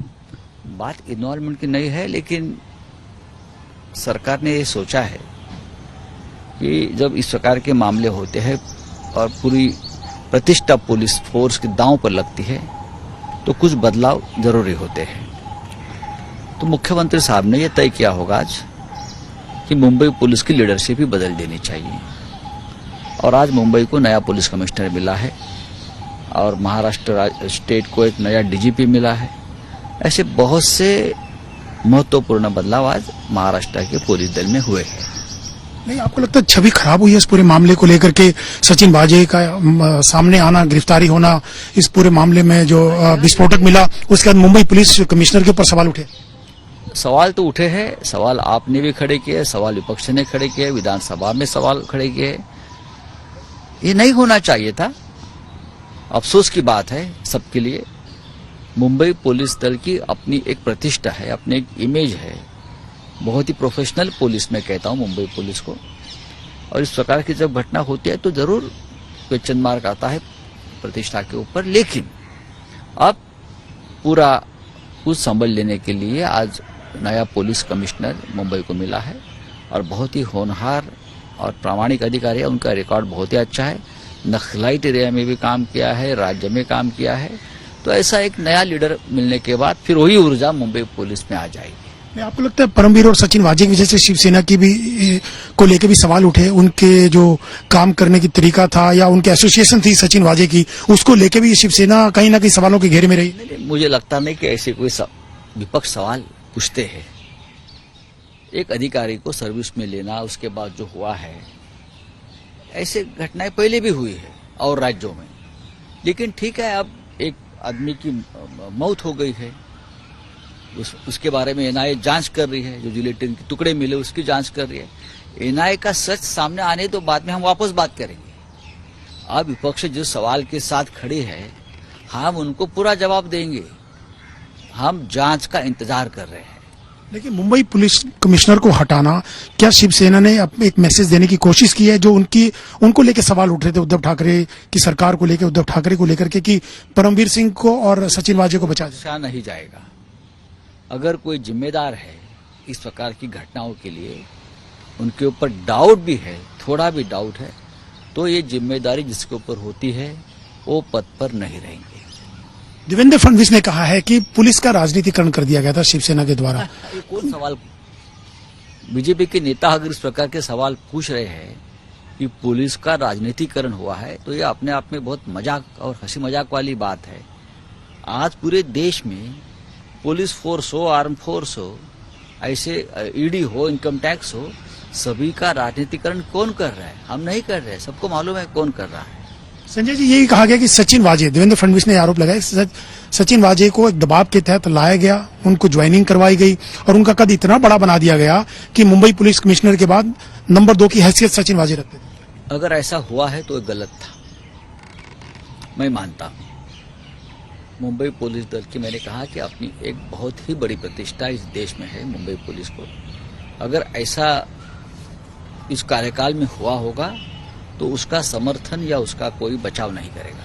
बात इन्वॉल्वमेंट की नहीं है, लेकिन सरकार ने ये सोचा है कि जब इस प्रकार के मामले होते हैं और पूरी प्रतिष्ठा पुलिस फोर्स के दांव पर लगती है तो कुछ बदलाव जरूरी होते हैं। तो मुख्यमंत्री साहब ने यह तय किया होगा आज कि मुंबई पुलिस की लीडरशिप ही बदल देनी चाहिए। और आज मुंबई को नया पुलिस कमिश्नर मिला है और महाराष्ट्र स्टेट को एक नया डीजीपी मिला है। ऐसे बहुत से महत्वपूर्ण बदलाव आज महाराष्ट्र के पुलिस दल में हुए हैं। नहीं, आपको लगता है छवि खराब हुई है इस पूरे मामले को लेकर के? सचिन वाजे का सामने आना, गिरफ्तारी होना, इस पूरे मामले में जो विस्फोटक मिला, उसके बाद मुंबई पुलिस कमिश्नर के ऊपर सवाल उठे। सवाल तो उठे हैं, सवाल आपने भी खड़े किए, सवाल विपक्ष ने खड़े किए, विधानसभा में सवाल खड़े किए। ये नहीं होना चाहिए था। अफसोस की बात है सबके लिए, मुंबई पुलिस दल की अपनी एक प्रतिष्ठा है, अपनी एक इमेज है, बहुत ही प्रोफेशनल पुलिस मैं कहता हूं मुंबई पुलिस को। और इस प्रकार की जब घटना होती है तो जरूर क्वेश्चन मार्क आता है प्रतिष्ठा के ऊपर, लेकिन अब पूरा कुछ संभल लेने के लिए आज नया पुलिस कमिश्नर मुंबई को मिला है और बहुत ही होनहार और प्रामाणिक अधिकारी है। उनका रिकॉर्ड बहुत ही अच्छा है, नक्सलाइट एरिया में भी काम किया है, राज्य में काम किया है। तो ऐसा एक नया लीडर मिलने के बाद फिर वही ऊर्जा मुंबई पुलिस में आ जाएगी। आपको लगता है परमवीर और सचिन वाजे की वजह से शिवसेना की भी को लेकर भी सवाल उठे, उनके जो काम करने की तरीका था या उनकी एसोसिएशन थी सचिन वाजे की, उसको लेकर भी शिवसेना कहीं ना कहीं सवालों के घेरे में रही? मुझे लगता नहीं कि ऐसे कोई विपक्ष सवाल पूछते हैं। एक अधिकारी को सर्विस में लेना, उसके बाद जो हुआ है, ऐसे घटनाएं पहले भी हुई है और राज्यों में, लेकिन ठीक है अब एक आदमी की मौत हो गई है, उसके बारे में एनआईए जांच कर रही है, जो जिलेटिन के टुकड़े मिले उसकी जांच कर रही है। एनआईए का सच सामने आने तो बाद में हम वापस बात करेंगे। अब विपक्ष जिस सवाल के साथ खड़े है हम उनको पूरा जवाब देंगे, हम जांच का इंतजार कर रहे हैं। लेकिन मुंबई पुलिस कमिश्नर को हटाना, क्या शिवसेना ने एक मैसेज देने की कोशिश की है? जो उनको लेकर सवाल उठ रहे थे उद्धव ठाकरे की सरकार को लेकर, उद्धव ठाकरे को लेकर के कि परमवीर सिंह को और सचिन वाजे को बचा जाए नहीं जाएगा। अगर कोई जिम्मेदार है इस प्रकार की घटनाओं के लिए, उनके ऊपर डाउट भी है, थोड़ा भी डाउट है, तो ये जिम्मेदारी जिसके ऊपर होती है वो पद पर नहीं रहेंगे। देवेंद्र फडणवीस ने कहा है कि पुलिस का राजनीतिकरण कर दिया गया था शिवसेना के द्वारा। ये कौन सवाल? बीजेपी के नेता अगर इस प्रकार के सवाल पूछ रहे हैं कि पुलिस का राजनीतिकरण हुआ है, तो ये अपने आप में बहुत मजाक और हंसी मजाक वाली बात है। आज पूरे देश में पुलिस फोर्स हो, आर्म फोर्स हो, ऐसे ईडी हो, इनकम टैक्स हो, सभी का राजनीतिकरण कौन कर रहा है? हम नहीं कर रहे, सबको मालूम है कौन कर रहा है। संजय जी, यही कहा गया कि सचिन वाजे, देवेंद्र फडणवीस ने आरोप लगाया, सचिन वाजे को एक दबाव के तहत लाया गया, उनको ज्वाइनिंग करवाई गई और उनका कद इतना बड़ा बना दिया गया कि मुंबई पुलिस कमिश्नर के बाद नंबर 2 की हैसियत सचिन वाजे रखते थे। अगर ऐसा हुआ है तो गलत था, मैं मानता हूं। मुंबई पुलिस दल की मैंने कहा कि अपनी एक बहुत ही बड़ी प्रतिष्ठा इस देश में है मुंबई पुलिस को। अगर ऐसा इस कार्यकाल में हुआ होगा तो उसका समर्थन या उसका कोई बचाव नहीं करेगा।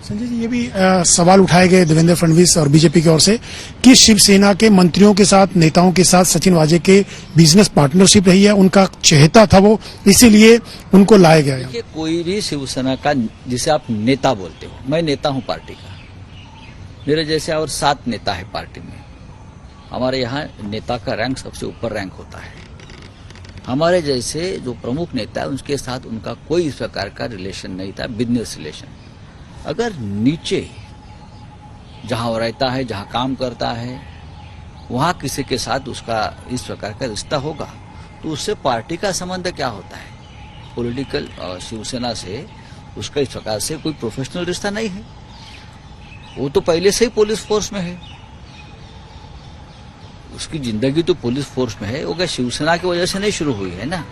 संजय जी, ये भी सवाल उठाए गए देवेंद्र फडणवीस और बीजेपी की ओर से कि शिवसेना के मंत्रियों के साथ, नेताओं के साथ सचिन वाजे के बिजनेस पार्टनरशिप रही है, उनका चहेता था वो, इसीलिए उनको लाया गया। देखिए, कोई भी शिवसेना का, जिसे आप नेता बोलते हो, मैं नेता हूं पार्टी का, मेरे जैसे और 7 नेता है पार्टी में। हमारे यहाँ नेता का रैंक सबसे ऊपर रैंक होता है। हमारे जैसे जो प्रमुख नेता है उनके साथ उनका कोई इस प्रकार का रिलेशन नहीं था, बिजनेस रिलेशन। अगर नीचे जहां वो रहता है, जहां काम करता है, वहां किसी के साथ उसका इस प्रकार का रिश्ता होगा तो उससे पार्टी का संबंध क्या होता है? पॉलिटिकल शिवसेना से उसका इस प्रकार से कोई प्रोफेशनल रिश्ता नहीं है। वो तो पहले से ही पुलिस फोर्स में है, उसकी जिंदगी तो पुलिस फोर्स में है। वो क्या शिवसेना की वजह से नहीं शुरू हुई है ना?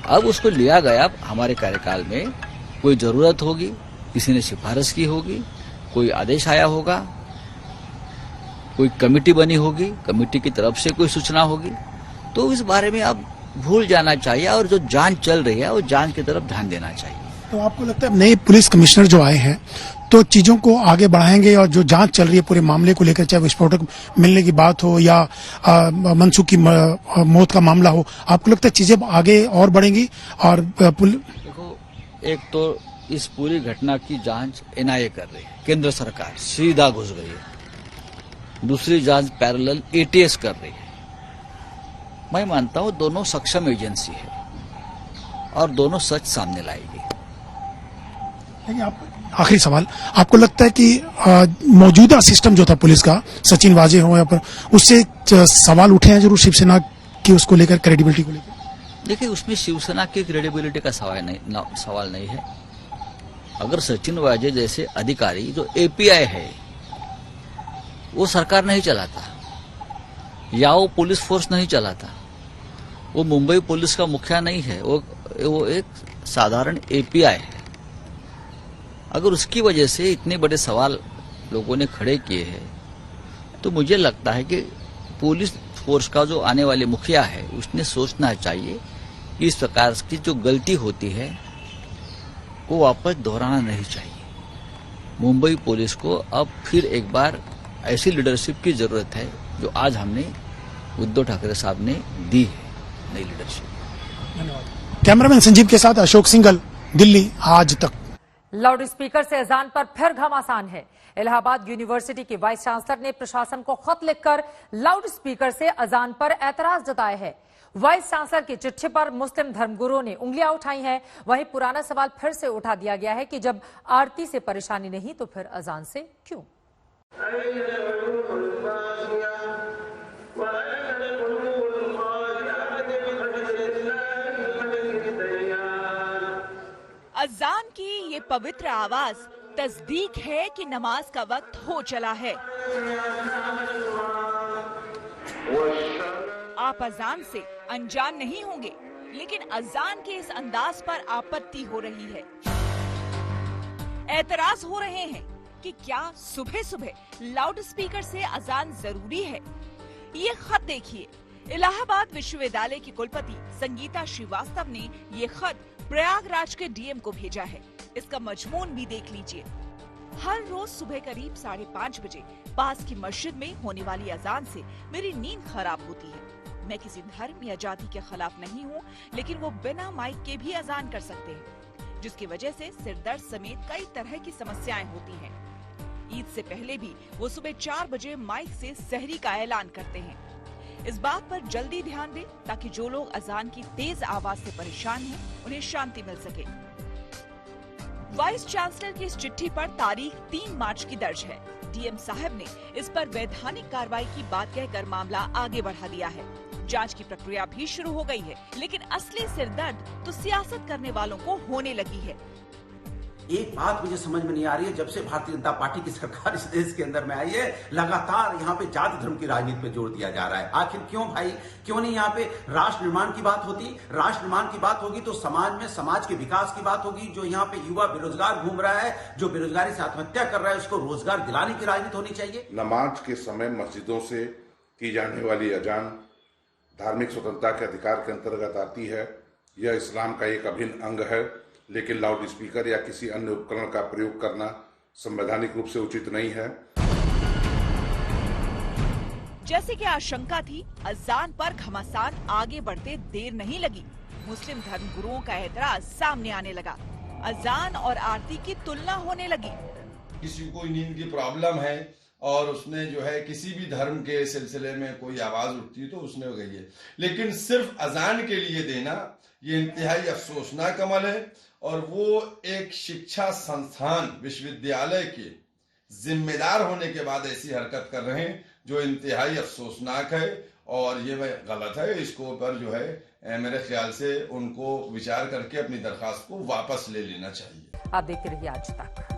अब उसको लिया गया, हमारे कार्यकाल में कोई जरूरत होगी, किसी ने सिफारिश की होगी, कोई आदेश आया होगा, कोई कमेटी बनी होगी, कमेटी की तरफ से कोई सूचना होगी, तो इस बारे में अब भूल जाना चाहिए और जो जांच चल रही है वो जांच की तरफ ध्यान देना चाहिए। तो आपको लगता है नए पुलिस कमिश्नर जो आए हैं तो चीजों को आगे बढ़ाएंगे और जो जांच चल रही है पूरे मामले को लेकर, चाहे विस्फोटक मिलने की बात हो या मनसुख की मौत का मामला हो, आपको लगता है चीजें आगे और बढ़ेंगी? और देखो, एक तो इस पूरी घटना की जांच एनआईए कर रही है, केंद्र सरकार सीधा घुस गई है। दूसरी जांच पैरेलल एटीएस कर रही है। मैं मानता हूं दोनों सक्षम एजेंसी है और दोनों सच सामने लाएगी। आखिरी सवाल, आपको लगता है कि मौजूदा सिस्टम जो था पुलिस का, सचिन वाजे हो या पर, उससे सवाल उठे हैं जरूर शिवसेना की, उसको लेकर, क्रेडिबिलिटी को लेकर? देखिए, उसमें शिवसेना की क्रेडिबिलिटी का सवाल नहीं है। अगर सचिन वाजे जैसे अधिकारी, जो एपीआई है, वो सरकार नहीं चलाता या वो पुलिस फोर्स नहीं चलाता, वो मुंबई पुलिस का मुखिया नहीं है, वो एक साधारण एपीआई है, अगर उसकी वजह से इतने बड़े सवाल लोगों ने खड़े किए हैं तो मुझे लगता है कि पुलिस फोर्स का जो आने वाले मुखिया है उसने सोचना चाहिए कि इस प्रकार की जो गलती होती है वो वापस दोहराना नहीं चाहिए। मुंबई पुलिस को अब फिर एक बार ऐसी लीडरशिप की जरूरत है जो आज हमने उद्धव ठाकरे साहब ने दी है, नई लीडरशिप। धन्यवाद। कैमरामैन संजीव के साथ अशोक सिंघल, दिल्ली आज तक। लाउड स्पीकर से अजान पर फिर घमासान है। इलाहाबाद यूनिवर्सिटी के वाइस चांसलर ने प्रशासन को खत लिखकर लाउड स्पीकर से अजान पर एतराज जताया है। वाइस चांसलर की चिट्ठी पर मुस्लिम धर्मगुरुओं ने उंगलियां उठाई हैं। वहीं पुराना सवाल फिर से उठा दिया गया है कि जब आरती से परेशानी नहीं तो फिर अजान से क्यों? अजान की ये पवित्र आवाज तस्दीक है कि नमाज का वक्त हो चला है। आप अजान से अनजान नहीं होंगे, लेकिन अजान के इस अंदाज पर आपत्ति हो रही है। एतराज हो रहे हैं कि क्या सुबह सुबह लाउड स्पीकर से अजान जरूरी है। ये खत देखिए, इलाहाबाद विश्वविद्यालय की कुलपति संगीता श्रीवास्तव ने ये खत प्रयागराज के डीएम को भेजा है। इसका मजमून भी देख लीजिए। हर रोज सुबह करीब 5:30 बजे पास की मस्जिद में होने वाली अजान से मेरी नींद खराब होती है। मैं किसी धर्म या जाति के खिलाफ नहीं हूँ, लेकिन वो बिना माइक के भी अजान कर सकते हैं, जिसकी वजह से सिरदर्द समेत कई तरह की समस्याएं होती हैं। ईद से पहले भी वो सुबह 4 बजे माइक से सहरी का ऐलान करते हैं। इस बात पर जल्दी ध्यान दें ताकि जो लोग अजान की तेज आवाज से परेशान हैं, उन्हें शांति मिल सके। वाइस चांसलर की इस चिट्ठी पर तारीख 3 मार्च की दर्ज है। डीएम साहब ने इस पर वैधानिक कार्रवाई की बात कहकर मामला आगे बढ़ा दिया है। जांच की प्रक्रिया भी शुरू हो गई है, लेकिन असली सिरदर्द तो सियासत करने वालों को होने लगी है। एक बात मुझे समझ में नहीं आ रही है, जब से भारतीय जनता पार्टी की सरकार इस देश के अंदर में आई है, लगातार यहाँ पे जाति धर्म की राजनीति पे जोर दिया जा रहा है। आखिर क्यों भाई, क्यों नहीं यहाँ पे राष्ट्र निर्माण की बात होती? राष्ट्र निर्माण की बात होगी तो समाज में समाज के विकास की बात होगी। जो यहाँ पे युवा बेरोजगार घूम रहा है, जो बेरोजगारी से आत्महत्या कर रहा है, उसको रोजगार दिलाने की राजनीति होनी चाहिए। नमाज के समय मस्जिदों से की जाने वाली अजान धार्मिक स्वतंत्रता के अधिकार के अंतर्गत आती है। यह इस्लाम का एक अभिन्न अंग है, लेकिन लाउड स्पीकर या किसी अन्य उपकरण का प्रयोग करना संवैधानिक रूप से उचित नहीं है। जैसे कि आशंका थी, अजान पर घमासान आगे बढ़ते देर नहीं लगी। मुस्लिम धर्मगुरुओं का एतराज सामने आने लगा। अजान और आरती की तुलना होने लगी। किसी को नींद की प्रॉब्लम है और उसने जो है किसी भी धर्म के सिलसिले में कोई आवाज उठती है तो उसने हो गई है, लेकिन सिर्फ अजान के लिए देना ये इंतहाई अफसोसनाक अमल है। और वो एक शिक्षा संस्थान विश्वविद्यालय के जिम्मेदार होने के बाद ऐसी हरकत कर रहे हैं जो इंतहाई अफसोसनाक है और ये गलत है। इसको ऊपर जो है मेरे ख्याल से उनको विचार करके अपनी दरखास्त को वापस ले लेना चाहिए। आप देखते रहिए आज तक।